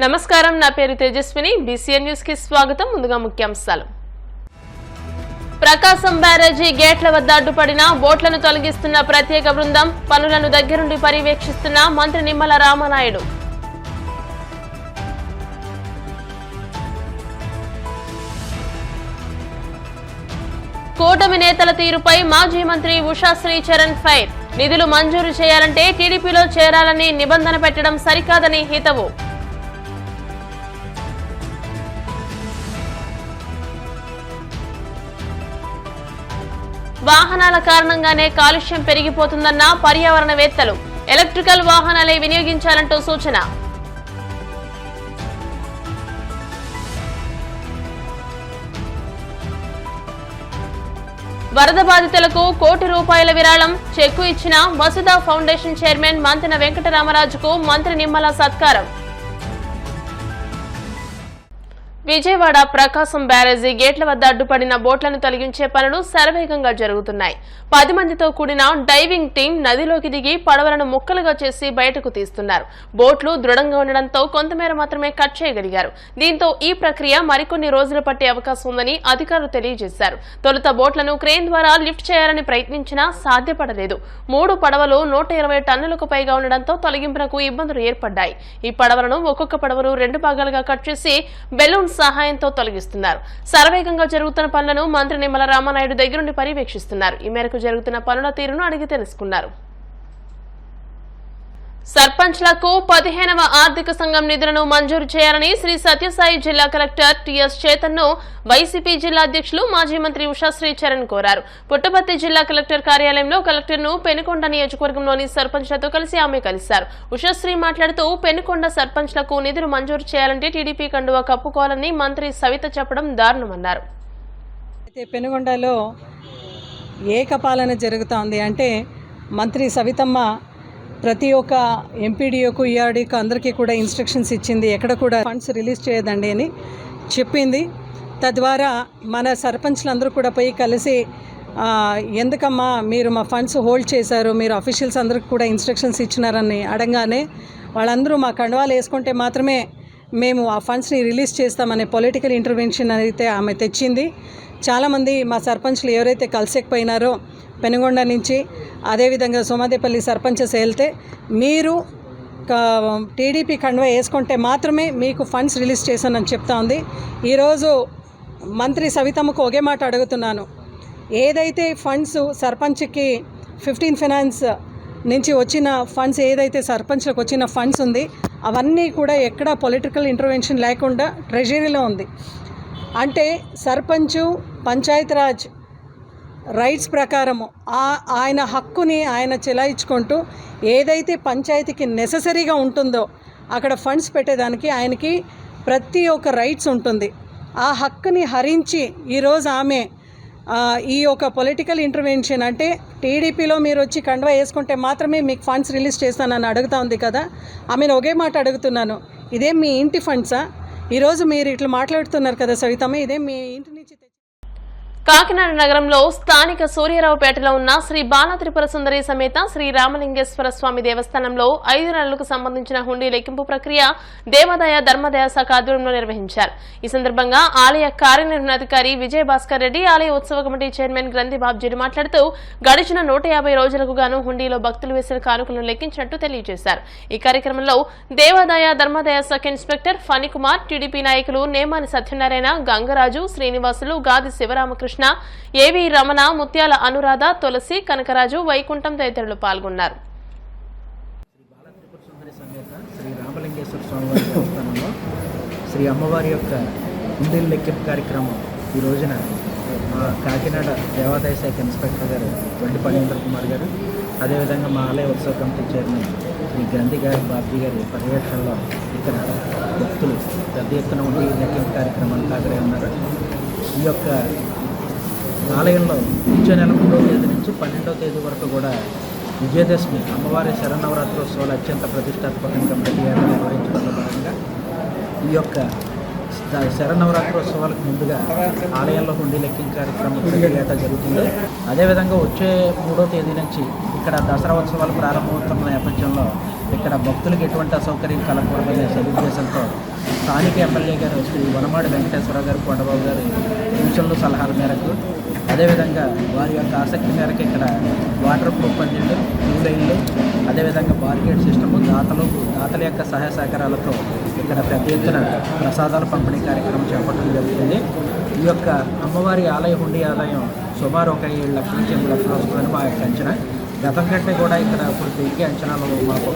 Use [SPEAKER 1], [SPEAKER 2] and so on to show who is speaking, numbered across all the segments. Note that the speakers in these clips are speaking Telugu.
[SPEAKER 1] నమస్కారం, నా పేరు తేజస్విని. బీసీఎన్ న్యూస్ కి స్వాగతం. ముందుగా ముఖ్యాంశాలు. ప్రకాశం బ్యారేజీ గేట్ల వద్ద అడ్డుపడిన బోట్లను తొలగిస్తున్న ప్రత్యేక బృందం, పనులను దగ్గరుండి పర్యవేక్షిస్తున్న మంత్రి నిమ్మల రామనాయుడు. కూటమి నేతల తీరుపై మాజీ మంత్రి ఉషాశ్రీ చరణ్ ఫైర్. నిధులు మంజూరు చేయాలంటే టీడీపీలో చేరాలని నిబంధన పెట్టడం సరికాదని హితవు. వాహనాల కారణంగానే కాలుష్యం పెరిగిపోతుందన్న పర్యావరణవేత్తలు. ఎలక్ట్రికల్ వాహనాలే వినియోగించాలంటూ సూచన. వరద బాధితులకు ₹1 విరాళం చెక్కు ఇచ్చిన వసుధ ఫౌండేషన్ చైర్మన్ మంతెన వెంకటరామరాజుకు మంత్రి నిమ్మల సత్కారం. విజయవాడ ప్రకాశం బ్యారేజీ గేట్ల వద్ద అడ్డుపడిన బోట్లను తొలగించే పనులు శరవేగంగా జరుగుతున్నాయి. 10 మందితో కూడిన డైవింగ్ టీం నదిలోకి దిగి పడవలను ముక్కలుగా చేసి బయటకు తీస్తున్నారు. బోట్లు దృఢంగా ఉండడంతో కొంతమేర మాత్రమే కట్ చేయగలిగారు. దీంతో ఈ ప్రక్రియ మరికొన్ని రోజులు పట్టే అవకాశం ఉందని అధికారులు తెలియజేశారు. తొలుత బోట్లను క్రేన్ ద్వారా లిఫ్ట్ చేయాలని ప్రయత్నించినా సాధ్యపడలేదు. 3 పడవలు 120 టన్నులకు పైగా ఉండడంతో తొలగింపునకు ఇబ్బందులు ఏర్పడ్డాయి. ఈ పడవలను ఒక్కొక్క పడవను 2 భాగాలుగా కట్ చేసి బెలూన్ సహాయంతో తొలగిస్తున్నారు. శరవేగంగా జరుగుతున్న పనులను మంత్రి నిమ్మల రామనాయుడు దగ్గరుండి పర్యవేక్షిస్తున్నారు. ఈ మేరకు జరుగుతున్న పనుల తీరును అడిగి తెలుసుకున్నారు. సర్పంచ్లకు 15వ ఆర్థిక సంఘం నిధులను మంజూరు చేయాలని శ్రీ సత్యసాయి జిల్లా కలెక్టర్ టిఎస్ చేతన్ను వైసీపీ జిల్లా అధ్యక్షులు మాజీ మంత్రి ఉషాశ్రీ చరణ్ కోరారు. పుట్టపర్తి జిల్లా కలెక్టర్ కార్యాలయంలో కలెక్టర్ను పెనుకొండ నియోజకవర్గంలోని సర్పంచ్లతో కలిసి ఆమె కలిశారు. ఉషాశ్రీ మాట్లాడుతూ పెనుకొండ సర్పంచ్లకు నిధులు మంజూరు చేయాలంటే టీడీపీ కండువా కప్పుకోవాలని మంత్రి సవిత చెప్పడం దారుణమన్నారు.
[SPEAKER 2] పెనుకొండలో ఏకపాలన జరుగుతోంది. అంటే మంత్రి సవితమ్మ ప్రతి ఒక్క ఎంపీడీఓకు ఈఆర్డీకు అందరికీ కూడా ఇన్స్ట్రక్షన్స్ ఇచ్చింది. ఎక్కడ కూడా ఫండ్స్ రిలీజ్ చేయదండి అని చెప్పింది. తద్వారా మన సర్పంచ్లందరూ కూడా పోయి కలిసి ఎందుకమ్మా మీరు మా ఫండ్స్ హోల్డ్ చేశారు, మీరు అఫీషియల్స్ అందరికి కూడా ఇన్స్ట్రక్షన్స్ ఇచ్చినారని అడగానే వాళ్ళందరూ మా కండువాలు వేసుకుంటే మాత్రమే మేము ఆ ఫండ్స్ని రిలీజ్ చేస్తామనే పొలిటికల్ ఇంటర్వెన్షన్ అయితే ఆమె తెచ్చింది. చాలామంది మా సర్పంచ్లు ఎవరైతే కలిసేకపోయినారో పెనుగొండ నుంచి, అదేవిధంగా సోమాదేపల్లి సర్పంచెస్ వెళ్తే మీరు టీడీపీ కండువా వేసుకుంటే మాత్రమే మీకు ఫండ్స్ రిలీజ్ చేశానని చెప్తా ఉంది. ఈరోజు మంత్రి సవితమ్మకు ఒకే మాట అడుగుతున్నాను. ఏదైతే ఫండ్స్ సర్పంచ్కి 15 ఫైనాన్స్ నుంచి వచ్చిన ఫండ్స్, ఏదైతే సర్పంచ్లకు వచ్చిన ఫండ్స్ ఉంది అవన్నీ కూడా ఎక్కడా పొలిటికల్ ఇంటర్వెన్షన్ లేకుండా ట్రెజరీలో ఉంది. అంటే సర్పంచు పంచాయతీరాజ్ రైట్స్ ప్రకారము ఆయన హక్కుని ఆయన చెలాయించుకుంటూ ఏదైతే పంచాయతీకి నెససరీగా ఉంటుందో అక్కడ ఫండ్స్ పెట్టేదానికి ఆయనకి ప్రతి ఒక్క రైట్స్ ఉంటుంది. ఆ హక్కుని హరించి ఈరోజు ఆమె ఈ యొక్క పొలిటికల్ ఇంటర్వెన్షన్, అంటే టీడీపీలో మీరు వచ్చి కండువా వేసుకుంటే మాత్రమే మీకు ఫండ్స్ రిలీజ్ చేస్తానని అడుగుతా ఉంది కదా. ఆమెను ఒకే మాట అడుగుతున్నాను, ఇదేం మీ ఇంటి ఫండ్సా? ఈరోజు మీరు ఇట్లా మాట్లాడుతున్నారు కదా సవితమ్మ, ఇదేం మీ ఇంటి నుంచి?
[SPEAKER 1] కాకినాడ నగరంలో స్థానిక సూర్యరావుపేటలో ఉన్న శ్రీ బాల త్రిపుర సుందరి సమేత శ్రీ రామలింగేశ్వర స్వామి దేవస్థానంలో 5 నెలలకు సంబంధించిన హుండీ లెక్కింపు ప్రక్రియ దేవాదాయ ధర్మదాయ శాఖ ఆధ్వర్యంలో నిర్వహించారు. ఈ సందర్భంగా ఆలయ కార్యనిర్వహణాధికారి విజయభాస్కర్ రెడ్డి, ఆలయ ఉత్సవ కమిటీ చైర్మన్ గ్రంథి బాబ్జీ మాట్లాడుతూ గడిచిన 150 రోజులకు గాను హుండీలో భక్తులు వేసిన కానుకలను లెక్కించినట్టు తెలియజేశారు. ఈ కార్యక్రమంలో దేవాదాయ ధర్మదాయ శాఖ ఇన్స్పెక్టర్ ఫణికుమార్, టీడీపీ నాయకులు నేమాని సత్యనారాయణ, గంగరాజు, శ్రీనివాసులు, గాది శివరామకృష్ణ, ఏవి రమణ, ముత్యాల అనురాధ, తులసి, కనకరాజు, వైకుంఠం తదితరులు పాల్గొన్నారు.
[SPEAKER 3] శ్రీ రామలింగేశ్వర స్వామి వారి దేవస్థానంలో శ్రీ అమ్మవారి యొక్క హుండీల లెక్కింపు కార్యక్రమం ఈ రోజున మా కాకినాడ దేవాదాయ శాఖ ఇన్స్పెక్టర్ గారు వడ్డి పణీంద్ర కుమార్ గారు, అదేవిధంగా మా ఆలయ ఉత్సవ కమిటీ చైర్మన్ శ్రీ గ్రంథి గారి బాబ్జీ గారి పర్యవేక్షణలో ఇక్కడ భక్తులు పెద్ద ఎత్తున హుండీ లెక్కింపు కార్యక్రమాలు హాజరై ఉన్నారు. ఈ యొక్క ఆలయంలో వచ్చే నెల 3వ తేదీ నుంచి 12వ తేదీ వరకు కూడా విజయదశమి అమ్మవారి శరన్నవరాత్రోత్సవాలు అత్యంత ప్రతిష్టాత్మకంగా ప్రతి ఏటా నిర్వహించడంలో భాగంగా ఈ యొక్క శరన్నవరాత్రోత్సవాలకు ముందుగా ఆలయంలో హుండీ లెక్కింపు కార్యక్రమం ప్రతి ఏటా జరుగుతుంది. అదేవిధంగా వచ్చే 3వ తేదీ నుంచి ఇక్కడ దసరా ఉత్సవాలు ప్రారంభమవుతున్న నేపథ్యంలో ఇక్కడ భక్తులకు ఎటువంటి అసౌకర్యం కలగకూడదనే సదుద్దేశంతో స్థానిక ఎమ్మెల్యే గారు శ్రీ వనమాడి వెంకటేశ్వరరావు గారు, కొండబాబు గారి సూచనలు సలహాల మేరకు, అదేవిధంగా వారి యొక్క ఆసక్తి మేరకు ఇక్కడ వాటర్ ప్రూఫ్ పందిళ్ళు, క్యూ లైన్లు, అదేవిధంగా బార్గేట్ సిస్టము, దాతల యొక్క సహాయ సహకారాలతో ఇక్కడ పెద్ద ఎత్తున ప్రసాదాల పంపిణీ కార్యక్రమం చేపట్టడం జరుగుతుంది. ఈ యొక్క అమ్మవారి ఆలయ హుండీ ఆదాయం సుమారు ఒక 7 లక్షల నుంచి 8 లక్షలు వస్తుందని మా యొక్క అంచనా. గతం కంటే కూడా ఇక్కడ ఇప్పుడు పెరిగే అంచనాలు మాకు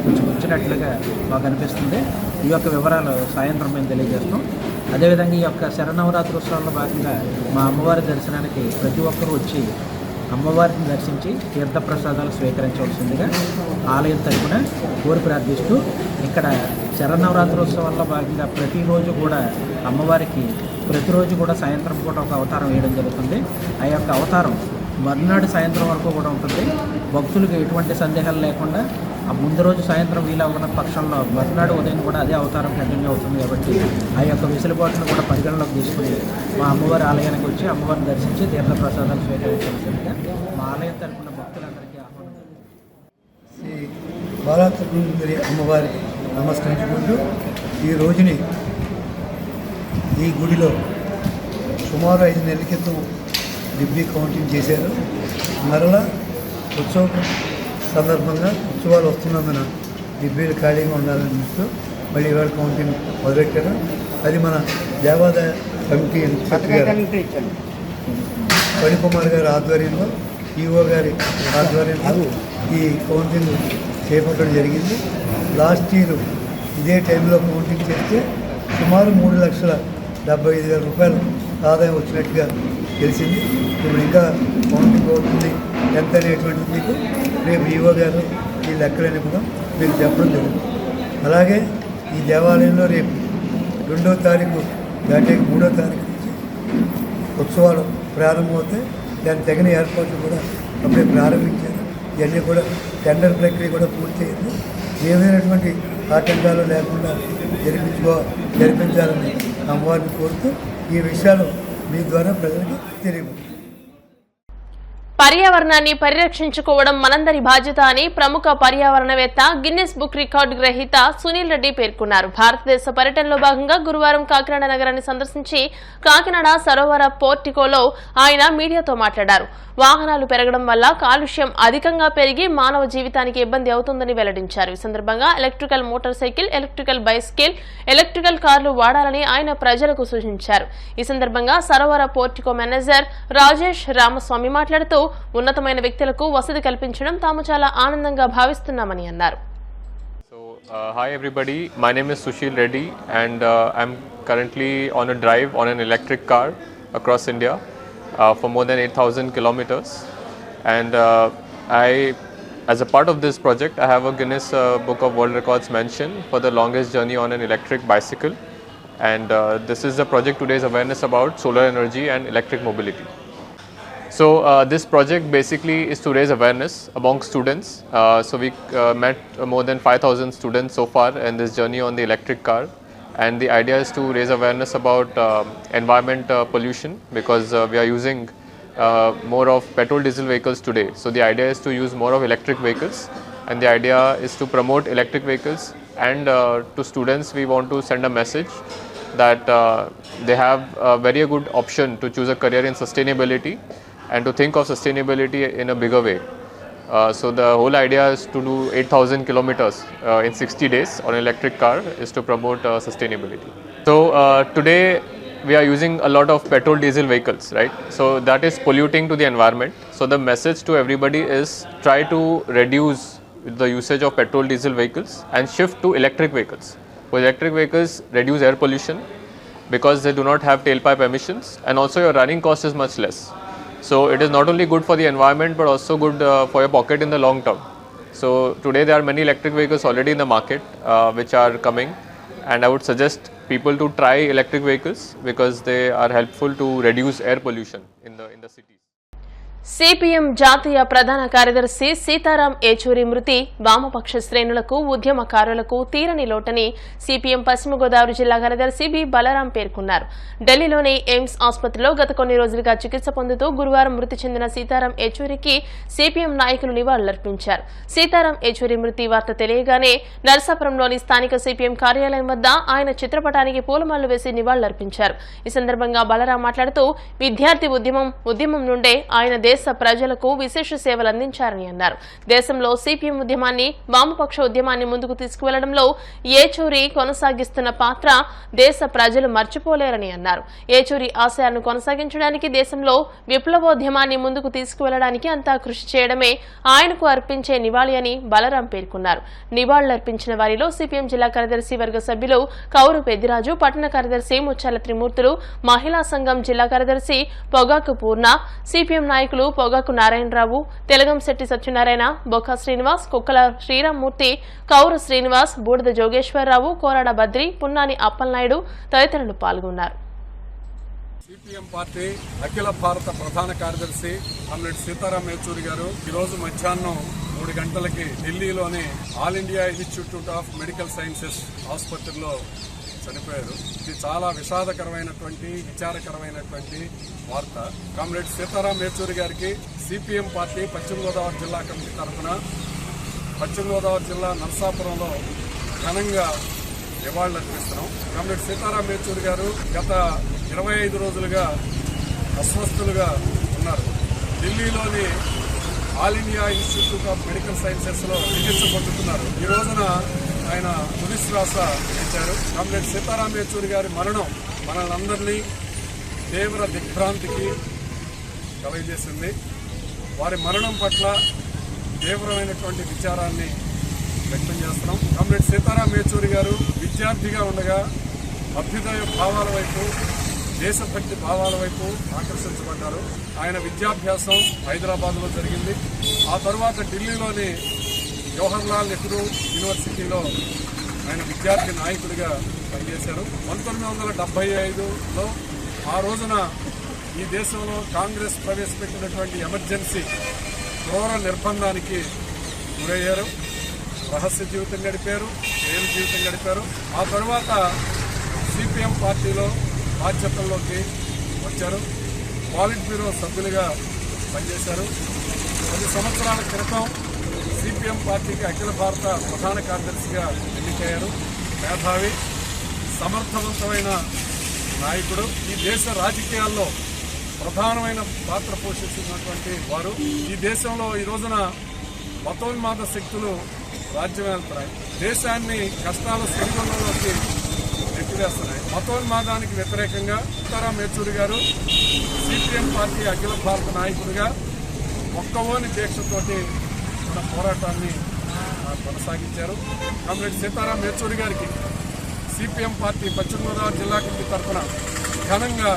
[SPEAKER 3] కొంచెం వచ్చినట్లుగా మాకు అనిపిస్తుంది. ఈ యొక్క వివరాలు సాయంత్రం మేము తెలియజేస్తాం. అదేవిధంగా ఈ యొక్క శరన్నవరాత్రి ఉత్సవాల్లో భాగంగా మా అమ్మవారి దర్శనానికి ప్రతి ఒక్కరూ వచ్చి అమ్మవారిని దర్శించి తీర్థప్రసాదాలు స్వీకరించవలసిందిగా ఆలయం తరపున కోరి ప్రార్థిస్తూ, ఇక్కడ శరన్నవరాత్రి ఉత్సవాల్లో భాగంగా ప్రతిరోజు కూడా అమ్మవారికి ప్రతిరోజు కూడా సాయంత్రం పూట ఒక అవతారం వేయడం జరుగుతుంది. ఆ యొక్క అవతారం మర్నాడు సాయంత్రం వరకు కూడా ఉంటుంది. భక్తులకు ఎటువంటి సందేహాలు లేకుండా ఆ ముందు రోజు సాయంత్రం వీలవుతున్న పక్షంలో మర్నాడు ఉదయం కూడా అదే అవతారం కంటిన్యూ అవుతుంది. కాబట్టి ఆ యొక్క వెసులుబాటును కూడా పరిగణలోకి తీసుకుని మా అమ్మవారి ఆలయానికి వచ్చి అమ్మవారిని దర్శించి తీర్థప్రసాదాలు స్వీకరించాల్సిందిగా మా ఆలయం తరపున భక్తులందరికీ ఆహ్వానం.
[SPEAKER 4] శ్రీ బాలాత్రిపుర అమ్మవారికి నమస్కరించుకుంటూ, ఈ రోజుని ఈ గుడిలో సుమారు 5 నెలల క్రితం డిబ్బీ కౌంటింగ్ చేశారు. మరలా ఉత్సవం సందర్భంగా ఉత్సవాలు వస్తున్నందున డిబ్బీలు ఖాళీగా ఉండాలని చెప్తూ మళ్ళీ ఇవాళ కౌంటింగ్ మొదలెట్టారు. అది మన దేవాదాయ కమిటీ ఇన్స్పెక్టర్ గారు ఫణికుమార్ గారి ఆధ్వర్యంలో, ఈఓ గారి ఆధ్వర్యంలో ఈ కౌంటింగ్ చేపట్టడం జరిగింది. లాస్ట్ ఇయర్ ఇదే టైంలో కౌంటింగ్ చేస్తే సుమారు 3,75,000 రూపాయలు ఆదాయం వచ్చినట్టుగా తెలిసింది. ఇప్పుడు ఇంకా కౌంటింగ్ అవుతుంది ఎంత అనేటువంటిది మీకు రేపు ఈఓ గారు ఈ లెక్కలని కూడా మీకు చెప్పడం జరుగుతుంది. అలాగే ఈ దేవాలయంలో రేపు 2వ తారీఖు దాటి 3వ తారీఖు నుంచి ఉత్సవాలు ప్రారంభమవుతాయి. దానికి తగిన ఏర్పాట్లు కూడా అప్పుడే ప్రారంభించారు. ఇవన్నీ కూడా టెండర్ ప్రక్రియ కూడా పూర్తయింది. ఏమైనటువంటి ఆటంకాలు లేకుండా జరిపించాలని అమ్మవారిని కోరుతూ ఈ విషయాలు మీ ద్వారా ప్రజలకు తెలియదు.
[SPEAKER 1] పర్యావరణాన్ని పరిరక్షించుకోవడం మనందరి బాధ్యత అని ప్రముఖ పర్యావరణవేత్త, గిన్నిస్ బుక్ రికార్డు గ్రహీత సునీల్ రెడ్డి పేర్కొన్నారు. భారతదేశ పర్యటనలో భాగంగా గురువారం కాకినాడ నగరాన్ని సందర్శించి కాకినాడ సరోవర పోర్టికోలో ఆయన మీడియాతో మాట్లాడారు. వాహనాలు పెరగడం వల్ల కాలుష్యం అధికంగా పెరిగి మానవ జీవితానికి ఇబ్బంది అవుతుందని వెల్లడించారు. ఈ సందర్భంగా electrical motor cycle, electrical bicycle, electrical కార్లు వాడాలని ఆయన ప్రజలకు సూచించారు. ఈ సందర్భంగా సరోవర పోర్టికో మేనేజర్ రాజేష్ రామస్వామి మాట్లాడుతూ, ఉన్నతమైన వ్యక్తులకు వసతి కల్పించడం తాము చాలా ఆనందంగా భావిస్తున్నామని అన్నారు.
[SPEAKER 5] Hi everybody, my name is Sushil Reddy and I'm currently on a drive on an electric car across India for more than 8,000 kilometers, and as a part of this project I have a Guinness Book of World Records mention for the longest journey on an electric bicycle, and this is the project today's awareness about solar energy and electric mobility. So this project basically is to raise awareness among students. So we met more than 5,000 students so far in this journey on the electric car, and the idea is to raise awareness about environment pollution, because we are using more of petrol diesel vehicles today. So the idea is to use more of electric vehicles, and the idea is to promote electric vehicles, and to students we want to send a message that they have a very good option to choose a career in sustainability and to think of sustainability in a bigger way. So the whole idea is to do 8,000 kilometers in 60 days on an electric car is to promote sustainability. So today we are using a lot of petrol diesel vehicles, right? So that is polluting to the environment. So the message to everybody is try to reduce the usage of petrol diesel vehicles and shift to electric vehicles. For electric vehicles reduce air pollution because they do not have tailpipe emissions, and also your running cost is much less. So it is not only good for the environment but also good for your pocket in the long term. So today there are many electric vehicles already in the market which are coming, and I would suggest people to try electric vehicles because they are helpful to reduce air pollution in the cities.
[SPEAKER 1] CPM జాతీయ ప్రధాన కార్యదర్శి సీతారాం ఏచూరి మృతి వామపక్ష శ్రేణులకు ఉద్యమకారులకు తీరని లోటని సిపిఎం పశ్చిమ గోదావరి జిల్లా కార్యదర్శి బి బలరాం పేర్కొన్నారు. ఢిల్లీలోని ఎయిమ్స్ ఆసుపత్రిలో గత కొన్ని రోజులుగా చికిత్స పొందుతూ గురువారం మృతి చెందిన సీతారాం ఏచూరికి సిపిఎం నాయకులు నివాళులర్పించారు. సీతారాం ఏచూరి మృతి వార్త తెలియగానే నరసాపురంలోని స్థానిక సిపిఎం కార్యాలయం వద్ద ఆయన చిత్రపటానికి పూలమాలలు వేసి నివాళులర్పించారు. ఈ సందర్భంగా బలరాం మాట్లాడుతూ విద్యార్థి ఉద్యమం నుండే ఆయన దేశ ప్రజలకు విశేష సేవలు అందించారని అన్నారు. దేశంలో సిపిఎం ఉద్యమాన్ని వామపక్ష ఉద్యమాన్ని ముందుకు తీసుకువెళ్లడంలో ఏచూరి కొనసాగిస్తున్న పాత్ర దేశ ప్రజలు మర్చిపోలేరని అన్నారు. ఏచూరి ఆశయాలను కొనసాగించడానికి దేశంలో విప్లవోద్యమాన్ని ముందుకు తీసుకువెళ్లడానికి అంతా కృషి చేయడమే ఆయనకు అర్పించే నివాళి అని బలరాం పేర్కొన్నారు. నివాళులర్పించిన వారిలో సిపిఎం జిల్లా కార్యదర్శి వర్గ సభ్యులు కౌరు పెద్దిరాజు, పట్టణ కార్యదర్శి ముచ్చాల త్రిమూర్తులు, మహిళా సంఘం జిల్లా కార్యదర్శి పొగాకు పూర్ణ, సిపిఎం నాయకులు పొగాకు నారాయణరావు, తెలగంశెట్టి సత్యనారాయణ, బొక్క శ్రీనివాస్, కుక్కల శ్రీరామ్మూర్తి, కౌరు శ్రీనివాస్, బూడిద జోగేశ్వరరావు, కోరాడ బద్రి, పున్నాని అప్పలనాయుడు తదితరులు పాల్గొన్నారు.
[SPEAKER 6] సిపిఎం పార్టీ అఖిల భారత ప్రధాన కార్యదర్శి కామ్రేడ్ సీతారాం ఏచూరి గారు ఈరోజు మధ్యాహ్నం 3 గంటలకి ఢిల్లీలోని all India institute of medical sciences ఆసుపత్రిలో చనిపోయారు. ఇది చాలా విషాదకరమైనటువంటి విచారకరమైనటువంటి వార్త. కామ్రేడ్ సీతారాం ఏచూరి గారికి సిపిఎం పార్టీ పశ్చిమ గోదావరి జిల్లా కమిటీ తరఫున పశ్చిమ గోదావరి జిల్లా నరసాపురంలో ఘనంగా నివాళులర్పిస్తున్నాం. కామ్రేడ్ సీతారాం ఏచూరి గారు గత 25 రోజులుగా అస్వస్థులుగా ఉన్నారు. ఢిల్లీలోని all India institute of medical sciences లో చికిత్స పొందుతున్నారు. ఈ రోజున ఆయన తుది శ్వాస ఇచ్చారు. కామ్రేడ్ సీతారాం ఏచూరి గారి మరణం మనల్ని తీవ్ర దిగ్భ్రాంతికి కలుగజేసింది. వారి మరణం పట్ల తీవ్రమైనటువంటి విచారాన్ని వ్యక్తం చేస్తున్నాం. కామ్రేడ్ సీతారాం ఏచూరి గారు విద్యార్థిగా ఉండగా అభ్యుదయ భావాల వైపు, దేశభక్తి భావాల వైపు ఆకర్షించబడ్డారు. ఆయన విద్యాభ్యాసం హైదరాబాద్లో జరిగింది. ఆ తర్వాత ఢిల్లీలోని జవహర్లాల్ నెహ్రూ యూనివర్సిటీలో ఆయన విద్యార్థి నాయకుడిగా పనిచేశారు. 1975లో ఆ రోజున ఈ దేశంలో కాంగ్రెస్ ప్రవేశపెట్టినటువంటి ఎమర్జెన్సీ క్రూర నిర్బంధానికి గురయ్యారు. రహస్య జీవితం గడిపారు, జైలు జీవితం గడిపారు. ఆ తర్వాత సిపిఎం పార్టీలో బాధ్యతల్లోకి వచ్చారు. పాలిట్ బ్యూరో సభ్యులుగా పనిచేశారు. 10 సంవత్సరాల క్రితం సిపిఎం పార్టీకి అఖిల భారత ప్రధాన కార్యదర్శిగా ఎన్నికయ్యారు. మేధావి, సమర్థవంతమైన నాయకుడు. ఈ దేశ రాజకీయాల్లో ప్రధానమైన పాత్ర పోషిస్తున్నటువంటి వారు. ఈ దేశంలో ఈ రోజున మతోన్మాద శక్తులు రాజ్యమేలుతున్నాయి. దేశాన్ని కష్టాల సుడిగుండంలోకి నెట్టివేస్తున్నాయి. మతోన్మాదానికి వ్యతిరేకంగా సీతారాం ఏచూరి గారు సిపిఎం పార్టీ అఖిల భారత నాయకుడిగా ఒక్కవోని దీక్షతోటి మన పోరాటాన్ని కొనసాగించారు. కామ్రేడ్ సీతారాం ఏచూరి గారికి సిపిఎం పార్టీ పశ్చిమ గోదావరి జిల్లా కమిటీ తరఫున ఘనంగా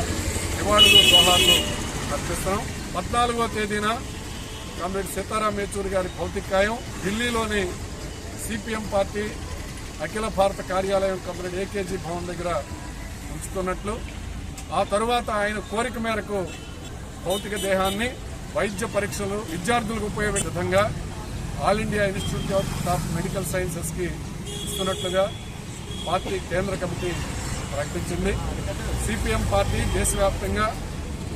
[SPEAKER 6] నివాళులు జోహార్లు అర్పిస్తున్నాం. 14వ తేదీన కామ్రేడ్ సీతారాం ఏచూరి గారి భౌతికాయం ఢిల్లీలోని సిపిఎం పార్టీ అఖిల భారత కార్యాలయం కామ్రేడ్ ఏకేజీ భవన్ దగ్గర ఉంచుతున్నట్లు, ఆ తరువాత ఆయన కోరిక మేరకు భౌతిక దేహాన్ని వైద్య పరీక్షలు విద్యార్థులకు ఉపయోగపడే విధంగా all India institute of medical సైన్సెస్కి ఇస్తున్నట్లుగా పార్టీ కేంద్ర కమిటీ ప్రకటించింది. సిపిఎం పార్టీ దేశవ్యాప్తంగా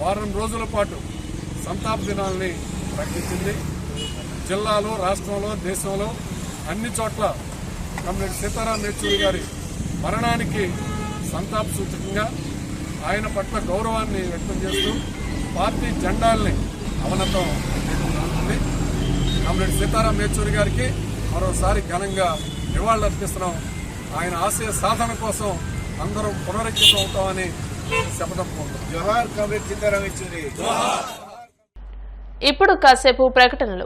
[SPEAKER 6] వారం రోజుల పాటు సంతాప దినాల్ని ప్రకటించింది. జిల్లాలో, రాష్ట్రంలో, దేశంలో అన్ని చోట్ల కామ్రేడ్ సీతారాం ఏచూరి గారి మరణానికి సంతాప సూచకంగా ఆయన పట్ల గౌరవాన్ని వ్యక్తం చేస్తూ పార్టీ జెండాల్ని అవనతం జరుగుతుంది. కామ్రేడ్ సీతారాం ఏచూరి గారికి మరోసారి ఘనంగా నివాళులర్పిస్తున్నాం. ఆయన ఆశయ సాధన కోసం అందరం పునరుజ్జితం అవుతామని శపథం పొందుతాం.
[SPEAKER 7] జోహార్ కామ్రేడ్ సీతారాం ఏచూరి.
[SPEAKER 1] ఇప్పుడు కాసేపు ప్రకటనలు.